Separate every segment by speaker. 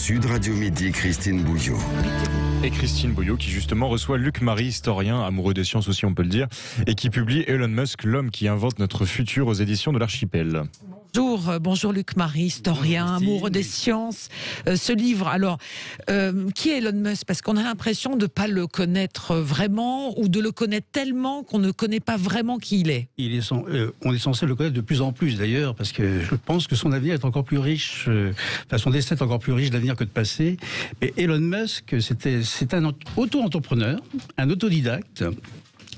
Speaker 1: Sud Radio Midi, Christine Bouillot.
Speaker 2: Et Christine Bouillot qui justement reçoit Luc Marie, historien, amoureux des sciences aussi on peut le dire, et qui publie Elon Musk, l'homme qui invente notre futur aux éditions de l'Archipel.
Speaker 3: Bonjour Luc Marie, historien, amoureux des sciences. Ce livre, alors, qui est Elon Musk? Parce qu'on a l'impression de ne pas le connaître vraiment ou de le connaître tellement qu'on ne connaît pas vraiment qui il est.
Speaker 4: On est censé le connaître de plus en plus d'ailleurs, parce que je pense que son avenir est encore plus riche, son destin est encore plus riche d'avenir que de passé. Et Elon Musk, c'est un auto-entrepreneur, un autodidacte,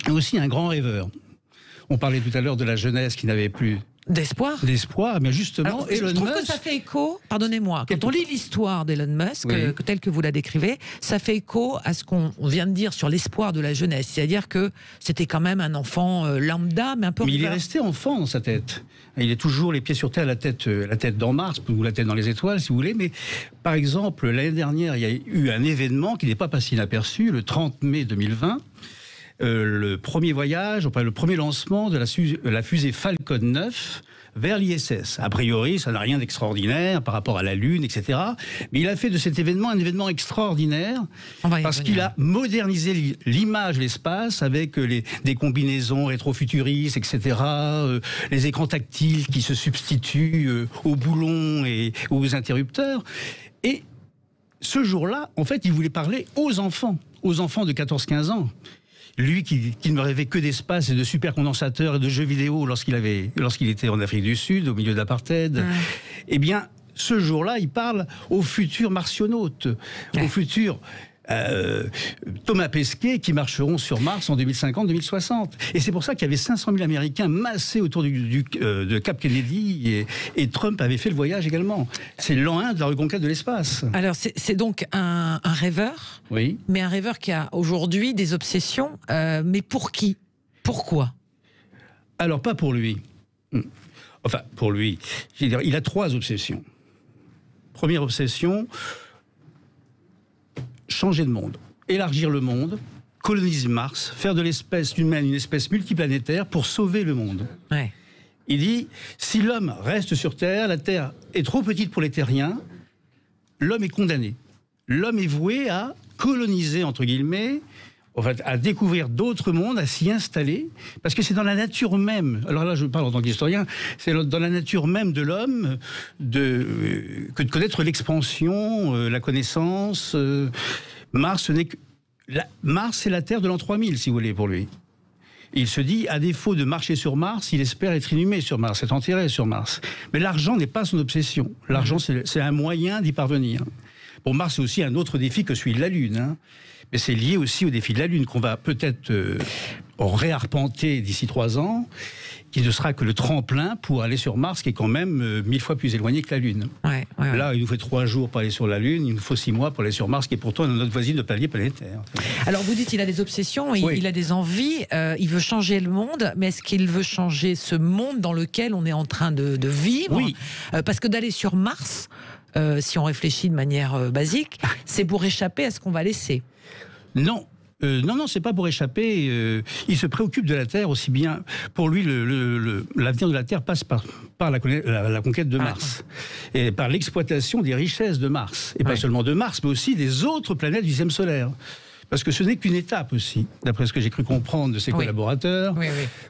Speaker 4: et aussi un grand rêveur. On parlait tout à l'heure de la jeunesse qui n'avait plus
Speaker 3: d'espoir,
Speaker 4: mais justement,
Speaker 3: alors, je trouve que ça fait écho, pardonnez-moi, quand on lit l'histoire d'Elon Musk, telle que vous la décrivez, ça fait écho à ce qu'on vient de dire sur l'espoir de la jeunesse, c'est-à-dire que c'était quand même un enfant lambda, mais un peu...
Speaker 4: Mais il est resté enfant dans sa tête. Il est toujours les pieds sur terre, la tête dans Mars, ou la tête dans les étoiles, si vous voulez, mais par exemple, l'année dernière, il y a eu un événement qui n'est pas passé inaperçu, le 30 mai 2020, le premier voyage, le premier lancement de la fusée Falcon 9 vers l'ISS. A priori, ça n'a rien d'extraordinaire par rapport à la Lune, etc. Mais il a fait de cet événement un événement extraordinaire parce qu'il a modernisé l'image, l'espace, avec des combinaisons rétrofuturistes, etc. Les écrans tactiles qui se substituent aux boulons et aux interrupteurs. Et ce jour-là, en fait, il voulait parler aux enfants de 14-15 ans. Lui qui ne rêvait que d'espace et de supercondensateurs et de jeux vidéo lorsqu'il était en Afrique du Sud, au milieu d'apartheid, eh bien, ce jour-là, il parle aux futurs martionautes, aux futurs Thomas Pesquet qui marcheront sur Mars en 2050-2060. Et c'est pour ça qu'il y avait 500 000 Américains massés autour de Cap Kennedy et Trump avait fait le voyage également. C'est l'an 1 de la reconquête de l'espace.
Speaker 3: Alors c'est donc un rêveur,
Speaker 4: oui,
Speaker 3: mais un rêveur qui a aujourd'hui des obsessions, mais pour qui? Pourquoi?
Speaker 4: Alors pas pour lui. Enfin, pour lui. Je veux dire, il a 3 obsessions. Première obsession, changer de monde, élargir le monde, coloniser Mars, faire de l'espèce humaine une espèce multiplanétaire pour sauver le monde.
Speaker 3: Ouais.
Speaker 4: Il dit, si l'homme reste sur Terre, la Terre est trop petite pour les terriens, l'homme est condamné. L'homme est voué à coloniser, entre guillemets, à découvrir d'autres mondes, à s'y installer, parce que c'est dans la nature même, alors là je parle en tant qu'historien, c'est dans la nature même de l'homme que de connaître l'expansion, la connaissance. Mars c'est la Terre de l'an 3000, si vous voulez, pour lui. Il se dit, à défaut de marcher sur Mars, il espère être inhumé sur Mars, être enterré sur Mars. Mais l'argent n'est pas son obsession. L'argent, c'est un moyen d'y parvenir. Bon, Mars, c'est aussi un autre défi que celui de la Lune, hein. Mais c'est lié aussi au défi de la Lune qu'on va peut-être réarpenter d'ici 3 ans, qui ne sera que le tremplin pour aller sur Mars, qui est quand même 1000 fois plus éloigné que la Lune.
Speaker 3: Ouais.
Speaker 4: Là, il nous faut 3 jours pour aller sur la Lune, il nous faut 6 mois pour aller sur Mars, qui est pourtant notre voisine de palier planétaire.
Speaker 3: Alors vous dites qu'il a des obsessions, il a des envies, il veut changer le monde, mais est-ce qu'il veut changer ce monde dans lequel on est en train de vivre?
Speaker 4: Oui.
Speaker 3: Parce que d'aller sur Mars, si on réfléchit de manière basique, c'est pour échapper à ce qu'on va laisser.
Speaker 4: Non, c'est pas pour échapper. Il se préoccupe de la Terre aussi bien. Pour lui, l'avenir de la Terre passe par la conquête de Mars et par l'exploitation des richesses de Mars. Et pas seulement de Mars, mais aussi des autres planètes du système solaire. Parce que ce n'est qu'une étape aussi, d'après ce que j'ai cru comprendre de ses collaborateurs.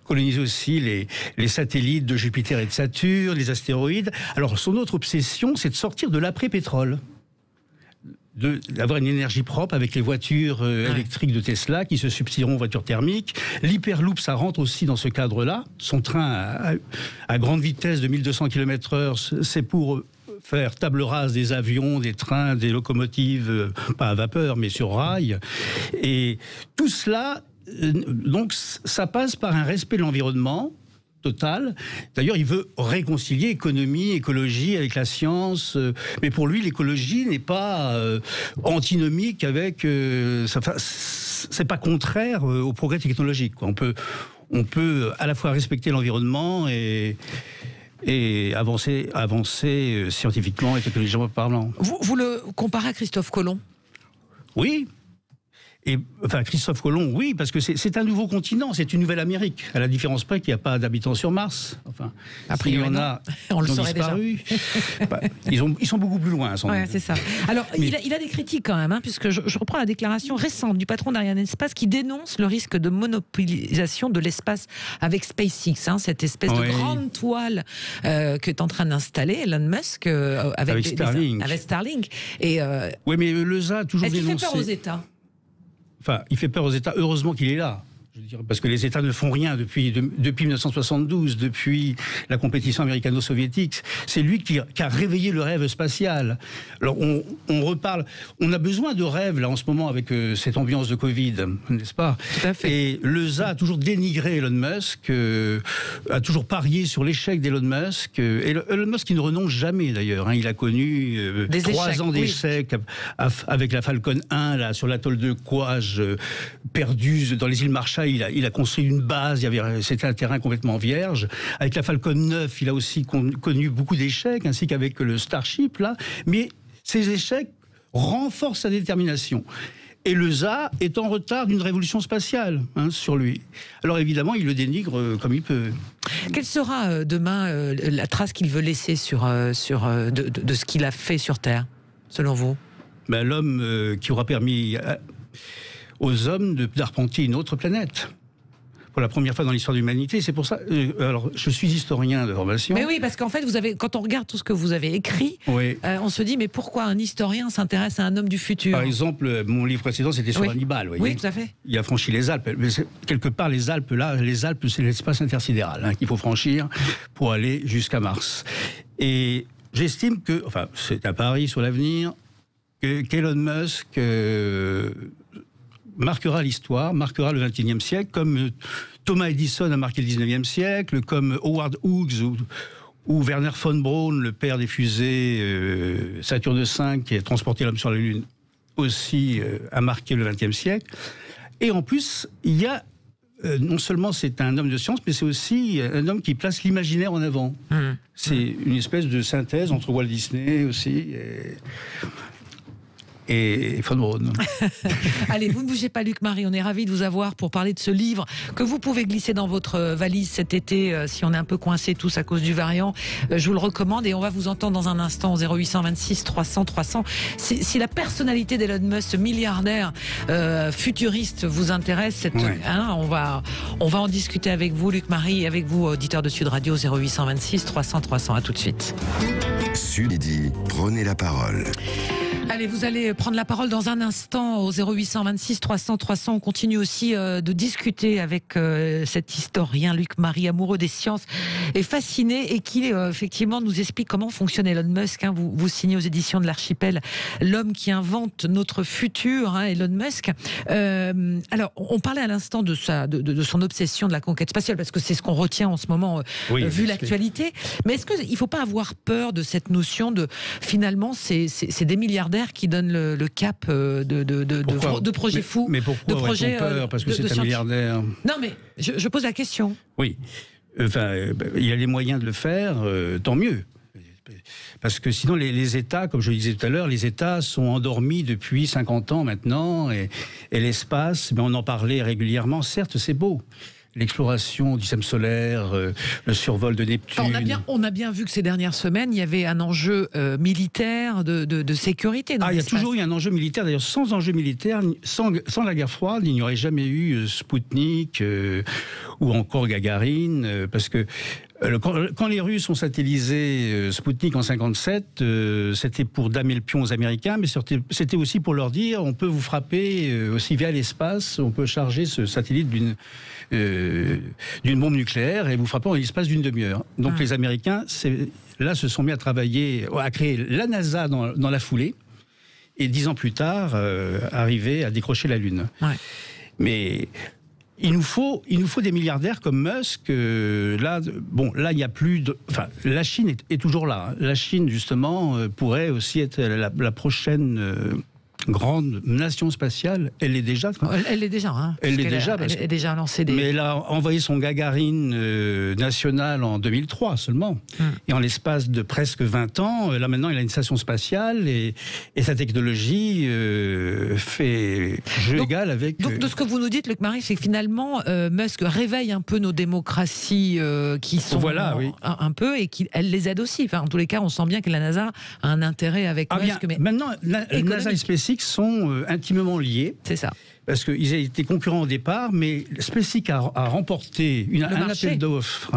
Speaker 4: Coloniser aussi les satellites de Jupiter et de Saturne, les astéroïdes. Alors, son autre obsession, c'est de sortir de l'après-pétrole. D'avoir une énergie propre avec les voitures électriques de Tesla qui se substitueront aux voitures thermiques. L'Hyperloop, ça rentre aussi dans ce cadre-là. Son train à grande vitesse de 1200 km/h, c'est pour faire table rase des avions, des trains, des locomotives, pas à vapeur, mais sur rail. Et tout cela, donc, ça passe par un respect de l'environnement total. D'ailleurs, il veut réconcilier économie, écologie avec la science. Mais pour lui, l'écologie n'est pas antinomique avec... c'est pas contraire au progrès technologique, quoi. On peut à la fois respecter l'environnement et avancer scientifiquement et technologiquement parlant.
Speaker 3: Vous le comparez à Christophe Colomb?
Speaker 4: Oui. Et enfin, Christophe Colomb, oui, parce que c'est un nouveau continent, c'est une nouvelle Amérique, à la différence près qu'il n'y a pas d'habitants sur Mars. Enfin,
Speaker 3: après,
Speaker 4: il y en a,
Speaker 3: on le
Speaker 4: ils ont
Speaker 3: saurait
Speaker 4: disparu. Bah, ils sont beaucoup plus loin, sans
Speaker 3: Ouais,
Speaker 4: doute.
Speaker 3: c'est ça. Alors, il a des critiques quand même, hein, puisque je reprends la déclaration récente du patron d'Arianespace qui dénonce le risque de monopolisation de l'espace avec SpaceX, hein, cette espèce de grande toile qu'est en train d'installer Elon Musk avec
Speaker 4: Starlink.
Speaker 3: Avec Starlink. Et,
Speaker 4: oui, mais l'ESA a toujours
Speaker 3: est-ce qu'il
Speaker 4: dénoncé.
Speaker 3: fait peur aux États ?
Speaker 4: Enfin, il fait peur aux États. Heureusement qu'il est là. Je veux dire, parce que les États ne font rien depuis 1972, depuis la compétition américano-soviétique. C'est lui qui a réveillé le rêve spatial. Alors, on reparle. On a besoin de rêves, là, en ce moment, avec cette ambiance de Covid, n'est-ce pas ?
Speaker 3: Tout à fait.
Speaker 4: Et l'ESA a toujours dénigré Elon Musk, a toujours parié sur l'échec d'Elon Musk. Et Elon Musk, il ne renonce jamais, d'ailleurs. Hein. Il a connu 3 ans d'échecs avec la Falcon 1, là, sur l'atoll de Kwaj, perdu dans les îles Marshall. Il a construit une base, c'était un terrain complètement vierge. Avec la Falcon 9, il a aussi connu beaucoup d'échecs, ainsi qu'avec le Starship, là. Mais ces échecs renforcent sa détermination. Et l'ESA est en retard d'une révolution spatiale, hein, sur lui. Alors évidemment, il le dénigre comme il peut.
Speaker 3: Quelle sera demain la trace qu'il veut laisser de ce qu'il a fait sur Terre, selon vous ?
Speaker 4: Ben, l'homme qui aura permis aux hommes d'arpenter une autre planète. Pour la première fois dans l'histoire de l'humanité. C'est pour ça. Alors, je suis historien de formation.
Speaker 3: Mais oui, parce qu'en fait, quand on regarde tout ce que vous avez écrit,
Speaker 4: oui.
Speaker 3: On se dit, mais pourquoi un historien s'intéresse à un homme du futur ?
Speaker 4: Par exemple, mon livre précédent, c'était sur Hannibal. Vous voyez.
Speaker 3: Oui, tout à fait.
Speaker 4: Il a franchi les Alpes. Mais quelque part, les Alpes, c'est l'espace intersidéral, hein, qu'il faut franchir pour aller jusqu'à Mars. Et j'estime que, enfin, c'est un pari sur l'avenir, qu'Elon Musk marquera l'histoire, marquera le XXIe siècle, comme Thomas Edison a marqué le XIXe siècle, comme Howard Hughes ou Werner von Braun, le père des fusées Saturne V, qui a transporté l'homme sur la Lune, aussi a marqué le XXe siècle. Et en plus, il y a, non seulement c'est un homme de science, mais c'est aussi un homme qui place l'imaginaire en avant. C'est une espèce de synthèse entre Walt Disney aussi et von Braun.
Speaker 3: Allez, vous ne bougez pas, Luc Marie, on est ravis de vous avoir pour parler de ce livre que vous pouvez glisser dans votre valise cet été si on est un peu coincé tous à cause du variant. Je vous le recommande et on va vous entendre dans un instant au 0826 300 300. Si la personnalité d'Elon Musk, ce milliardaire futuriste, vous intéresse, on va en discuter avec vous, Luc Marie, et avec vous, auditeurs de Sud Radio, 0826 300 300. À tout de suite.
Speaker 1: Sud Midi, prenez la parole.
Speaker 3: Allez, vous allez prendre la parole dans un instant au 0826 300 300. On continue aussi de discuter avec cet historien Luc Marie, amoureux des sciences et fasciné, et qui effectivement nous explique comment fonctionne Elon Musk. Hein. Vous signez aux éditions de l'Archipel L'homme qui invente notre futur, hein, Elon Musk. Alors, on parlait à l'instant de son obsession de la conquête spatiale, parce que c'est ce qu'on retient en ce moment, vu l'actualité. Mais est-ce qu'il ne faut pas avoir peur de cette notion de, finalement, c'est des milliardaires qui donnent le cap de projets fous.
Speaker 4: Mais pourquoi aurait-on peur ? Parce que c'est un milliardaire.
Speaker 3: Non, mais je pose la question.
Speaker 4: Oui. Enfin, il a les moyens de le faire, tant mieux. Parce que sinon, les États, comme je le disais tout à l'heure, les États sont endormis depuis 50 ans maintenant. Et l'espace, on en parlait régulièrement. Certes, c'est beau. L'exploration du système solaire, le survol de Neptune.
Speaker 3: On a bien vu que ces dernières semaines, il y avait un enjeu militaire de sécurité dans
Speaker 4: il y a
Speaker 3: l'espace.
Speaker 4: toujours eu un enjeu militaire. D'ailleurs, sans enjeu militaire, sans la guerre froide, il n'y aurait jamais eu Spoutnik ou encore Gagarine, parce que quand les Russes ont satellisé Spoutnik en 1957, c'était pour damer le pion aux Américains, mais c'était aussi pour leur dire on peut vous frapper aussi via l'espace, on peut charger ce satellite d'une bombe nucléaire et vous frapper en l'espace d'une demi-heure. Donc les Américains, se sont mis à travailler, à créer la NASA dans la foulée, et 10 ans plus tard, arriver à décrocher la Lune. Ouais. Mais il nous faut des milliardaires comme Musk. Là, il n'y a plus de. Enfin, la Chine est toujours là. La Chine, justement, pourrait aussi être la prochaine grande nation spatiale. Elle l'est déjà.
Speaker 3: Elle l'est déjà. Hein,
Speaker 4: elle l'est déjà.
Speaker 3: Elle est déjà lancée des...
Speaker 4: Mais elle a envoyé son Gagarine national en 2003 seulement. Et en l'espace de presque 20 ans, là maintenant, il a une station spatiale et sa technologie fait jeu égal avec...
Speaker 3: Donc, de ce que vous nous dites, Luc Marie, c'est que finalement, Musk réveille un peu nos démocraties qui sont un peu, et qu'elle les aide aussi. Enfin, en tous les cas, on sent bien que la NASA a un intérêt avec Musk. Mais
Speaker 4: maintenant, NASA et SpaceX sont intimement liés.
Speaker 3: C'est ça.
Speaker 4: Parce qu'ils étaient concurrents au départ, mais SpaceX a remporté un appel d'offres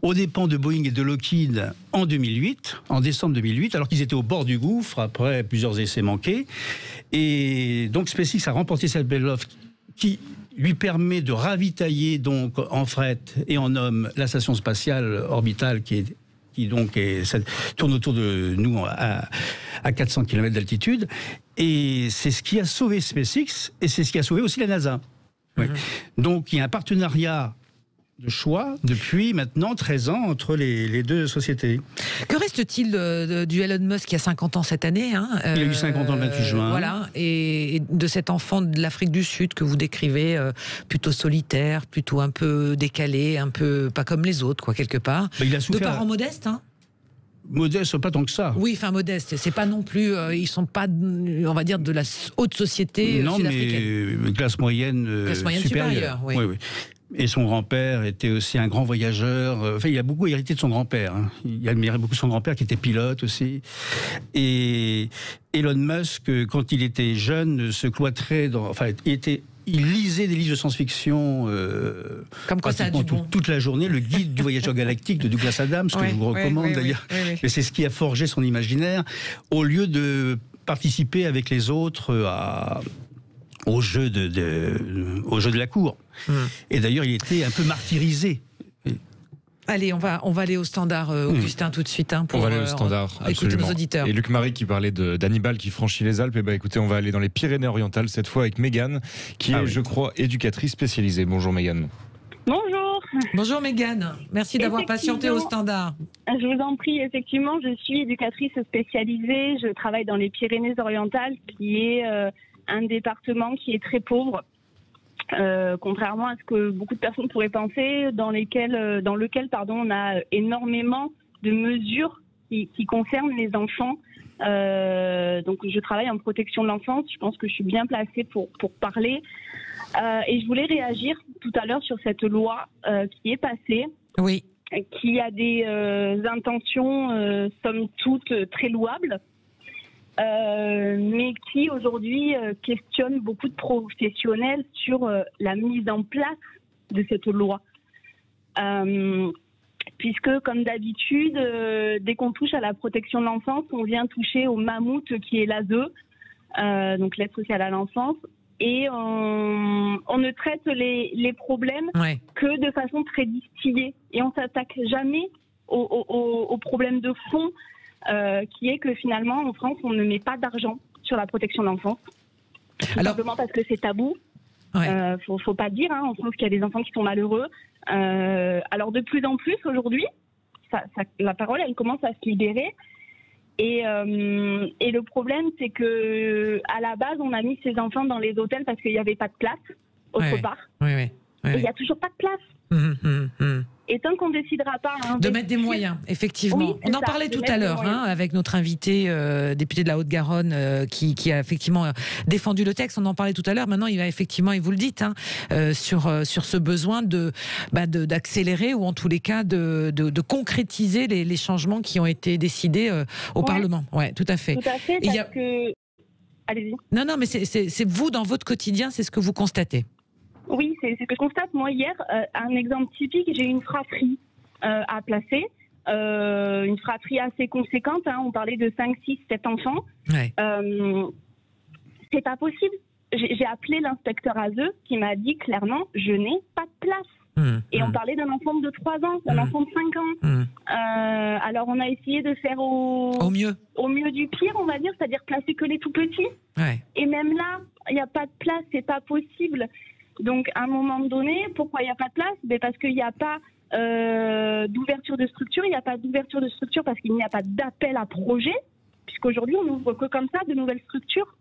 Speaker 4: aux dépens de Boeing et de Lockheed en décembre 2008, alors qu'ils étaient au bord du gouffre après plusieurs essais manqués. Et donc SpaceX a remporté cet appel d'offres qui lui permet de ravitailler donc en fret et en homme la station spatiale orbitale qui tourne autour de nous à 400 km d'altitude. Et c'est ce qui a sauvé SpaceX, et c'est ce qui a sauvé aussi la NASA. Donc il y a un partenariat de choix depuis maintenant 13 ans entre les deux sociétés.
Speaker 3: Que reste-t-il du Elon Musk qui a 50 ans cette année
Speaker 4: Il a eu 50 ans le 28 juin.
Speaker 3: Voilà, et de cet enfant de l'Afrique du Sud que vous décrivez, plutôt solitaire, plutôt un peu décalé, un peu pas comme les autres, quoi, quelque part.
Speaker 4: Il a souffert.
Speaker 3: De parents modestes,
Speaker 4: Modeste, pas tant que ça.
Speaker 3: Oui, enfin modeste. C'est pas non plus. Ils sont pas, on va dire, de la haute société sud-africaine.
Speaker 4: Mais classe moyenne, supérieure.
Speaker 3: Oui.
Speaker 4: Et son grand-père était aussi un grand voyageur. Enfin, il a beaucoup hérité de son grand-père. Il admirait beaucoup son grand-père qui était pilote aussi. Et Elon Musk, quand il était jeune, se cloîtrait dans. Enfin, il lisait des livres de science-fiction
Speaker 3: comme quoi ça a du bon.
Speaker 4: toute la journée, le guide du voyageur galactique de Douglas Adams, que je vous recommande d'ailleurs. Mais c'est ce qui a forgé son imaginaire, au lieu de participer avec les autres au jeu de la cour. Et d'ailleurs, il était un peu martyrisé.
Speaker 3: Allez, on va aller au standard, Augustin, tout de suite. Pour,
Speaker 2: on va aller au standard,
Speaker 3: écouter nos auditeurs.
Speaker 2: Et Luc Marie qui parlait d'Hannibal qui franchit les Alpes, et écoutez, on va aller dans les Pyrénées-Orientales, cette fois avec Mégane, qui est, je crois, éducatrice spécialisée. Bonjour Mégane.
Speaker 5: Bonjour.
Speaker 3: Bonjour Mégane, merci d'avoir patienté au standard.
Speaker 5: Je vous en prie, effectivement, je suis éducatrice spécialisée, je travaille dans les Pyrénées-Orientales, qui est un département qui est très pauvre. Contrairement à ce que beaucoup de personnes pourraient penser, dans lequel on a énormément de mesures qui concernent les enfants. Donc je travaille en protection de l'enfance, je pense que je suis bien placée pour parler. Et je voulais réagir tout à l'heure sur cette loi qui est passée, qui a des intentions somme toute très louables. Mais qui aujourd'hui questionne beaucoup de professionnels sur la mise en place de cette loi. Puisque, comme d'habitude, dès qu'on touche à la protection de l'enfance, on vient toucher au mammouth qui est l'ASE, donc l'aide sociale à l'enfance, et on ne traite les problèmes que de façon très distillée. Et on ne s'attaque jamais aux problèmes de fond, qui est que finalement, en France, on ne met pas d'argent sur la protection de l'enfance. Tout simplement parce que c'est tabou. Faut pas dire, on trouve qu'il y a des enfants qui sont malheureux. Alors de plus en plus, aujourd'hui, la parole, elle commence à se libérer. Et le problème, c'est que à la base, on a mis ces enfants dans les hôtels parce qu'il n'y avait pas de place autre part. Et il n'y a toujours pas de place. Et tant qu'on ne décidera pas...
Speaker 3: de mettre des moyens, effectivement. Oui, on en parlait tout à l'heure avec notre invité, député de la Haute-Garonne, qui a effectivement défendu le texte. On en parlait tout à l'heure. Maintenant, il va effectivement, et vous le dites, sur ce besoin d'accélérer ou en tous les cas de concrétiser les changements qui ont été décidés au Parlement. Oui, tout à fait.
Speaker 5: Tout à fait, parce que... Allez-y.
Speaker 3: Non, mais c'est vous, dans votre quotidien, c'est ce que vous constatez.
Speaker 5: Oui, c'est ce que je constate. Moi, hier, un exemple typique, j'ai une fratrie à placer. Une fratrie assez conséquente. On parlait de 5, 6, 7 enfants. C'est pas possible. J'ai appelé l'inspecteur ASE qui m'a dit clairement, je n'ai pas de place. Et on parlait d'un enfant de 3 ans, d'un enfant de 5 ans. Alors, on a essayé de faire au mieux du pire, on va dire, c'est-à-dire placer que les tout petits. Et même là, il n'y a pas de place, c'est pas possible. Donc, à un moment donné, pourquoi il n'y a pas de place ? Parce qu'il n'y a pas d'ouverture de structure. Il n'y a pas d'ouverture de structure parce qu'il n'y a pas d'appel à projet, puisqu'aujourd'hui, on n'ouvre que comme ça de nouvelles structures.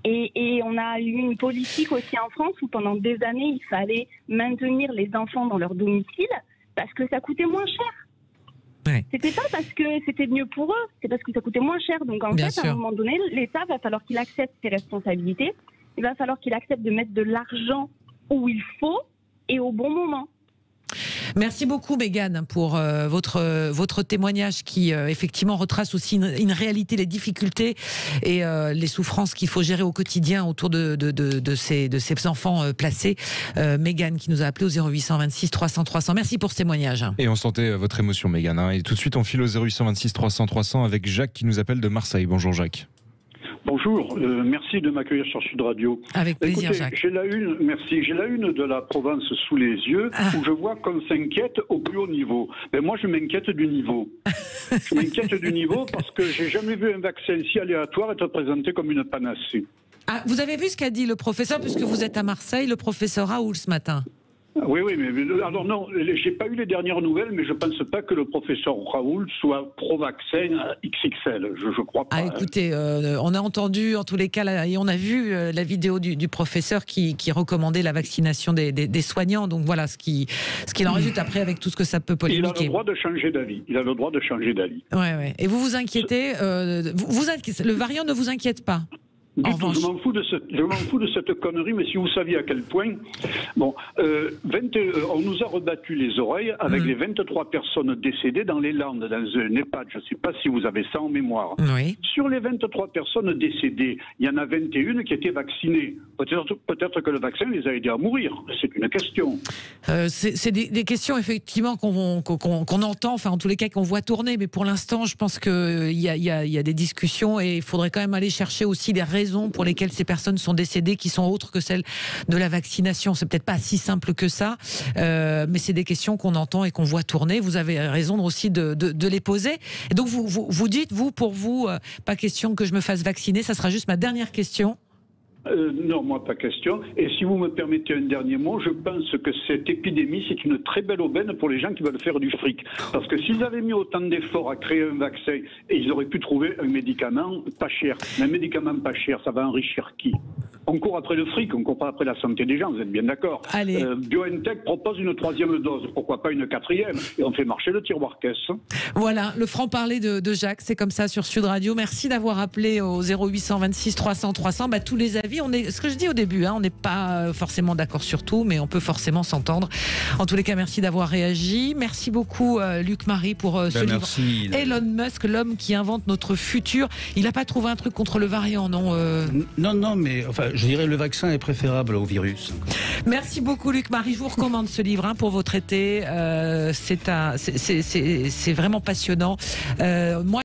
Speaker 5: Et on a eu une politique aussi en France où pendant des années, il fallait maintenir les enfants dans leur domicile parce que ça coûtait moins cher.
Speaker 3: Ouais.
Speaker 5: C'était pas parce que c'était mieux pour eux, c'est parce que ça coûtait moins cher. Donc en
Speaker 3: Bien
Speaker 5: fait,
Speaker 3: sûr.
Speaker 5: à un moment donné, l'État va falloir qu'il accepte ses responsabilités. Il va falloir qu'il accepte de mettre de l'argent où il faut et au bon moment.
Speaker 3: Merci beaucoup, Mégane, pour votre témoignage qui, effectivement, retrace aussi une réalité, les difficultés et les souffrances qu'il faut gérer au quotidien autour de ces enfants placés. Mégane qui nous a appelé au 0826 300 300. Merci pour ce témoignage.
Speaker 2: Et on sentait votre émotion, Mégane. Et tout de suite, on file au 0826 300 300 avec Jacques qui nous appelle de Marseille. Bonjour, Jacques.
Speaker 6: Bonjour, merci de m'accueillir sur Sud Radio.
Speaker 3: Avec plaisir,
Speaker 6: Écoutez,
Speaker 3: Jacques.
Speaker 6: j'ai la une de la Provence sous les yeux où je vois qu'on s'inquiète au plus haut niveau. Mais moi, je m'inquiète du niveau. Je m'inquiète du niveau parce que j'ai jamais vu un vaccin si aléatoire être présenté comme une panacée.
Speaker 3: Ah, vous avez vu ce qu'a dit le professeur, puisque vous êtes à Marseille, le professeur Raoul ce matin?
Speaker 6: Oui, mais alors non, j'ai pas eu les dernières nouvelles, mais je pense pas que le professeur Raoul soit pro-vaccin XXL. Je crois pas.
Speaker 3: Ah, écoutez, on a entendu en tous les cas, et on a vu la vidéo du professeur qui recommandait la vaccination des soignants. Donc voilà ce qu'il en résulte après avec tout ce que ça peut polémiquer.
Speaker 6: Il a le droit de changer d'avis. Il a le droit de changer d'avis.
Speaker 3: Ouais. Et vous vous inquiétez le variant ne vous inquiète pas?
Speaker 6: Je m'en fous de cette connerie, mais si vous saviez à quel point, bon, on nous a rebattu les oreilles avec les 23 personnes décédées dans les Landes, dans un EHPAD. Je ne sais pas si vous avez ça en mémoire.
Speaker 3: Oui.
Speaker 6: Sur les 23 personnes décédées, il y en a 21 qui étaient vaccinées. Peut-être que le vaccin les a aidés à mourir. C'est une question.
Speaker 3: C'est des questions effectivement qu'on entend, enfin en tous les cas qu'on voit tourner, mais pour l'instant, je pense qu'il y a des discussions et il faudrait quand même aller chercher aussi les raisons pour lesquelles ces personnes sont décédées qui sont autres que celles de la vaccination. C'est peut-être pas si simple que ça, mais c'est des questions qu'on entend et qu'on voit tourner. Vous avez raison aussi de les poser. Et donc vous dites, pour vous, pas question que je me fasse vacciner, ça sera juste ma dernière question.
Speaker 6: Non, moi, pas question. Et si vous me permettez un dernier mot, je pense que cette épidémie, c'est une très belle aubaine pour les gens qui veulent faire du fric. Parce que s'ils avaient mis autant d'efforts à créer un vaccin, et ils auraient pu trouver un médicament pas cher. Mais un médicament pas cher, ça va enrichir qui? On court après le fric, on court pas après la santé des gens, vous êtes bien d'accord.
Speaker 3: Allez.
Speaker 6: BioNTech propose une 3e dose, pourquoi pas une 4e? Et on fait marcher le tiroir caisse.
Speaker 3: Voilà, le franc-parler de Jacques, c'est comme ça sur Sud Radio. Merci d'avoir appelé au 0826 300 300. Tous les avis, ce que je dis au début, on n'est pas forcément d'accord sur tout, mais on peut forcément s'entendre. En tous les cas, merci d'avoir réagi. Merci beaucoup, Luc Marie, pour ce livre. Elon Musk, l'homme qui invente notre futur. Il n'a pas trouvé un truc contre le variant, non
Speaker 4: Non, mais enfin, je dirais le vaccin est préférable au virus.
Speaker 3: Merci beaucoup, Luc Marie. Je vous recommande ce livre pour vos traités. C'est vraiment passionnant. Moi,